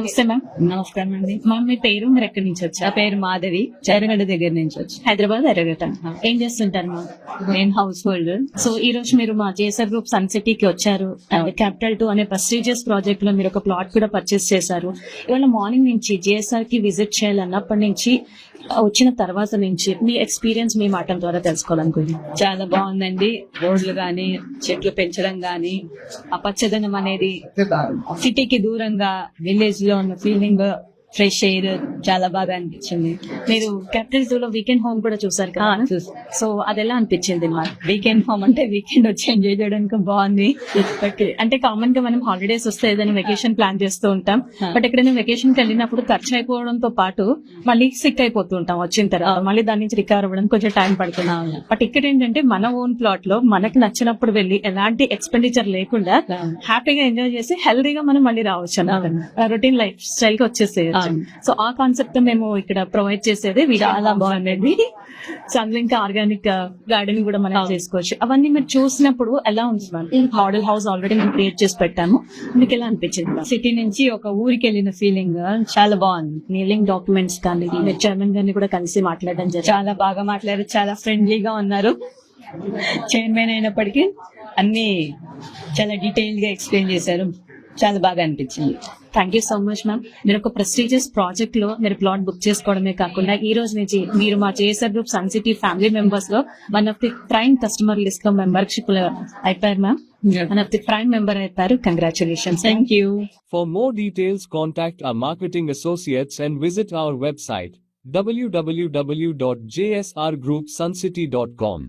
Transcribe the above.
నమస్తే మ్యామ్. నమస్కారం అండి. మ్యామ్ మీ పేరు, మీరు ఎక్కడి నుంచి నా వచ్చారు? పేరు మాధవి, చైరగడ్డ దగ్గర నుంచి వచ్చి. హైదరాబాద్ ఎర్రగడ్డ. ఏం చేస్తుంటారు మ్యామ్? నేను హౌస్ హోల్డర్. సో ఈ రోజు మీరు మా జేఎస్ఆర్ గ్రూప్ సన్ సిటీకి వచ్చారు. క్యాపిటల్ 2 అనే ప్రెస్టీజియస్ ప్రాజెక్ట్ లో మీరు ఒక ప్లాట్ కూడా పర్చేస్ చేశారు. ఇవాళ మార్నింగ్ నుంచి జేఎస్ఆర్ కి విజిట్ చేయాలన్నప్పటి నుంచి వచ్చిన తర్వాత నుంచి మీ ఎక్స్పీరియన్స్ మీ మాటల ద్వారా తెలుసుకోవాలనుకుంటున్నాను. చాలా బాగుందండి. రోడ్లు గాని, చెట్లు పెంచడం గాని, ఆ పచ్చదనం అనేది సిటీకి దూరంగా విలేజ్ లో ఉన్న ఫీలింగ్, ఫ్రెష్ ఎయిర్ చాలా బాగా అనిపించింది. మీరు క్యాపిటల్ 2 లో వీకెండ్ హోమ్ కూడా చూసారు కదా? సో అది ఎలా అనిపించింది మాకు? వీకెండ్ హోమ్ అంటే వీకెండ్ వచ్చి ఎంజాయ్ చేయడానికి బాగుంది. ఓకే, అంటే కామన్ గా మనం హాలిడేస్ వస్తే ఏదైనా వెకేషన్ ప్లాన్ చేస్తూ ఉంటాం. బట్ ఎక్కడైనా వెకేషన్ కి వెళ్ళినప్పుడు ఖర్చు అయిపోవడంతో పాటు మళ్ళీ సిక్ అయిపోతూ ఉంటాం. వచ్చిన తర్వాత మళ్ళీ దాని నుంచి రికవర్ అవ్వడం కొంచెం టైం పడుతున్నాం. బట్ ఇక్కడ ఏంటంటే మన ఓన్ ప్లాట్ లో మనకి నచ్చినప్పుడు వెళ్ళి ఎలాంటి ఎక్స్పెండిచర్ లేకుండా హ్యాపీగా ఎంజాయ్ చేసి హెల్దీగా మనం మళ్ళీ రావచ్చు అన్నమాట. రొటీన్ లైఫ్ స్టైల్ కి వచ్చేసేది. సో ఆ కాన్సెప్ట్ మేము ఇక్కడ ప్రొవైడ్ చేసేది. చాలా బాగుంది. సో అందులో ఇంకా ఆర్గానిక్ గార్డెనింగ్ కూడా మనం చేసుకోవచ్చు. అవన్నీ మీరు చూసినప్పుడు ఎలా ఉంది మ్యామ్? మోడల్ హౌస్ ఆల్రెడీ మేము క్రియేట్ చేసి పెట్టాము. మీకు ఎలా అనిపించింది? సిటీ నుంచి ఒక ఊరికి వెళ్ళిన ఫీలింగ్ చాలా బాగుంది. నీలింగ్ డాక్యుమెంట్స్ కానీ మీరు చైర్మన్ గారిని కూడా కలిసి మాట్లాడడం జరిగింది. చాలా బాగా మాట్లాడారు, చాలా ఫ్రెండ్లీగా ఉన్నారు. చైర్మన్ అయినప్పటికీ అన్ని చాలా డీటెయిల్ గా ఎక్స్ప్లెయిన్ చేశారు. చాలా బాగా అనిపించింది. Thank you so much ma'am. మీరు ఒక ప్రెస్టీజియస్ ప్రాజెక్ట్ లో మీరు ప్లాట్ బుక్ చేసుకోవడమే కాకుండా ఈ రోజు నుంచి మీరు మా JSR group sun city family members లో one of the prime customer list లో మెంబర్షిప్ అయిపోయారు ma'am. One of the prime member అయిపోయారు. Congratulations. Thank you. For more details, contact our marketing associates and visit our website www.jsrgroupsuncity.com.